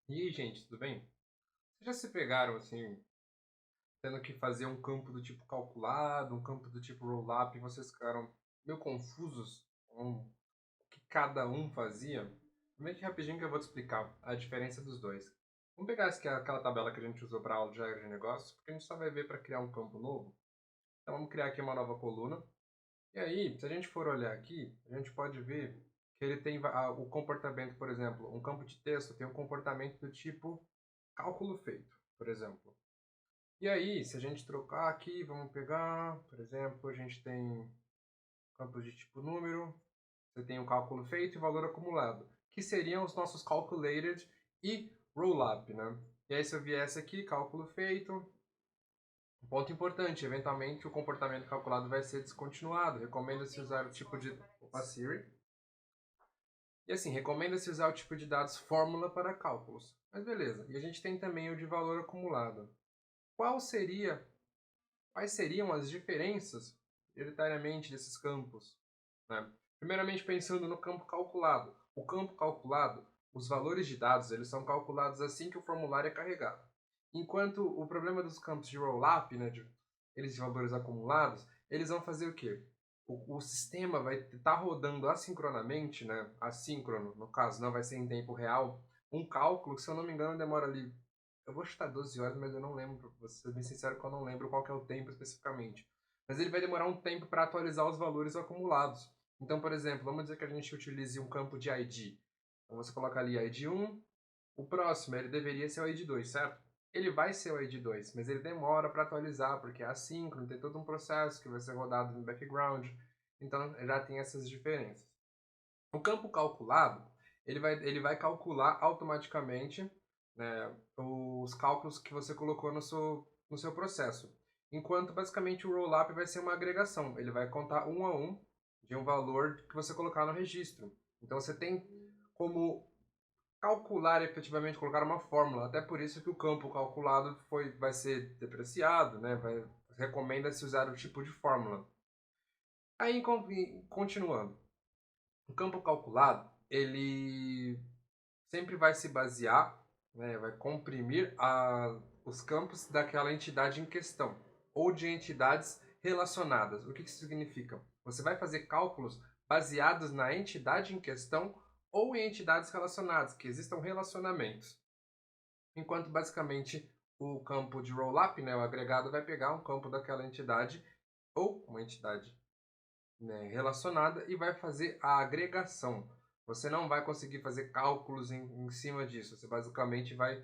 E aí, gente, tudo bem? Vocês já se pegaram assim, tendo que fazer um campo do tipo calculado, um campo do tipo roll-up, e vocês ficaram meio confusos com o que cada um fazia? Primeiro que rapidinho que eu vou te explicar a diferença dos dois. Vamos pegar aquela tabela que a gente usou para aula de regra de negócios, porque a gente só vai ver para criar um campo novo. Então vamos criar aqui uma nova coluna. E aí, se a gente for olhar aqui, a gente pode ver que ele tem o comportamento, por exemplo, um campo de texto tem um comportamento do tipo cálculo feito, por exemplo. E aí, se a gente trocar aqui, vamos pegar, por exemplo, a gente tem campos de tipo número, você tem o cálculo feito e valor acumulado, que seriam os nossos calculated e rollup, né? E aí, se eu viesse aqui, cálculo feito, um ponto importante, eventualmente o comportamento calculado vai ser descontinuado. Recomenda-se usar o tipo de... Opa, Siri. E assim, recomenda-se usar o tipo de dados fórmula para cálculos. Mas beleza. E a gente tem também o de valor acumulado. Qual seria Quais seriam as diferenças, prioritariamente, desses campos? Né? Primeiramente, pensando no campo calculado. O campo calculado, os valores de dados, eles são calculados assim que o formulário é carregado. Enquanto o problema dos campos de roll-up, né, eles de valores acumulados, eles vão fazer o quê? O sistema vai estar rodando assincronamente, né, assíncrono, no caso, não vai ser em tempo real, um cálculo que, se eu não me engano, demora ali, eu vou chutar 12 horas, mas eu não lembro, vou ser bem sincero que eu não lembro qual que é o tempo especificamente. Mas ele vai demorar um tempo para atualizar os valores acumulados. Então, por exemplo, vamos dizer que a gente utilize um campo de ID. Então você coloca ali ID 1, o próximo ele deveria ser o ID 2, certo? Ele vai ser o ID 2, mas ele demora para atualizar, porque é assíncrono, tem todo um processo que vai ser rodado no background. Então já tem essas diferenças. O campo calculado, ele vai calcular automaticamente, né, os cálculos que você colocou no seu processo. Enquanto basicamente o rollup vai ser uma agregação. Ele vai contar um a um de um valor que você colocar no registro. Então você tem como calcular efetivamente, colocar uma fórmula. Até por isso que o campo calculado vai ser depreciado, né? Recomenda-se usar o tipo de fórmula. Aí, continuando. O campo calculado, ele sempre vai se basear, né, vai comprimir os campos daquela entidade em questão, ou de entidades relacionadas. O que isso significa? Você vai fazer cálculos baseados na entidade em questão ou em entidades relacionadas, que existam relacionamentos. Enquanto basicamente o campo de rollup, né, o agregado, vai pegar um campo daquela entidade ou uma entidade, né, relacionada e vai fazer a agregação. Você não vai conseguir fazer cálculos em cima disso. Você basicamente vai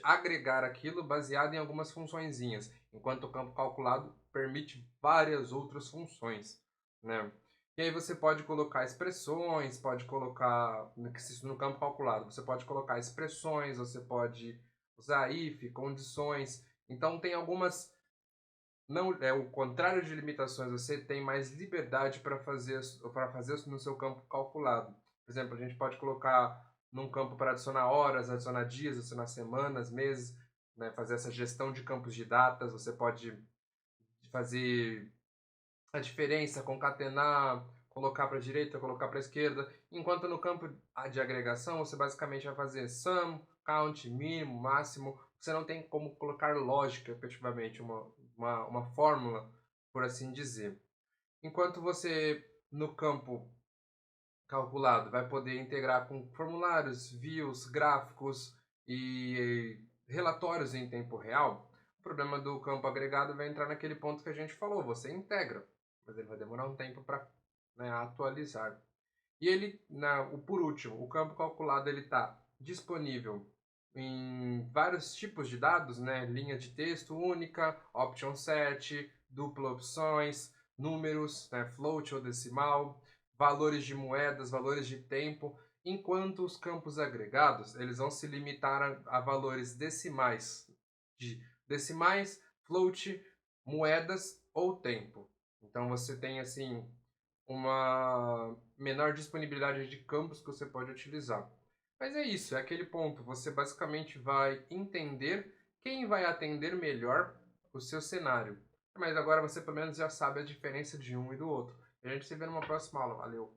agregar aquilo baseado em algumas funçõezinhas, enquanto o campo calculado permite várias outras funções, né? E aí você pode colocar expressões, pode colocar no campo calculado, você pode colocar expressões, você pode usar if, condições. Então tem algumas, não é o contrário de limitações, você tem mais liberdade para fazer no seu campo calculado. Por exemplo, a gente pode colocar num campo para adicionar horas, adicionar dias, adicionar semanas, meses, né, fazer essa gestão de campos de datas, você pode fazer a diferença, concatenar, colocar para a direita, colocar para a esquerda, enquanto no campo de agregação você basicamente vai fazer sum, count, mínimo, máximo, você não tem como colocar lógica, efetivamente, uma fórmula, por assim dizer. Enquanto você, no campo calculado, vai poder integrar com formulários, views, gráficos e relatórios em tempo real, o problema do campo agregado vai entrar naquele ponto que a gente falou, você integra, mas ele vai demorar um tempo para, né, atualizar. E ele, por último, o campo calculado ele está disponível em vários tipos de dados, né? Linha de texto única, option set, dupla opções, números, né? Float ou decimal, valores de moedas, valores de tempo, enquanto os campos agregados eles vão se limitar a valores decimais, float, moedas ou tempo. Então você tem assim uma menor disponibilidade de campos que você pode utilizar. Mas é isso, é aquele ponto. Você basicamente vai entender quem vai atender melhor o seu cenário. Mas agora você pelo menos já sabe a diferença de um e do outro. A gente se vê numa próxima aula. Valeu!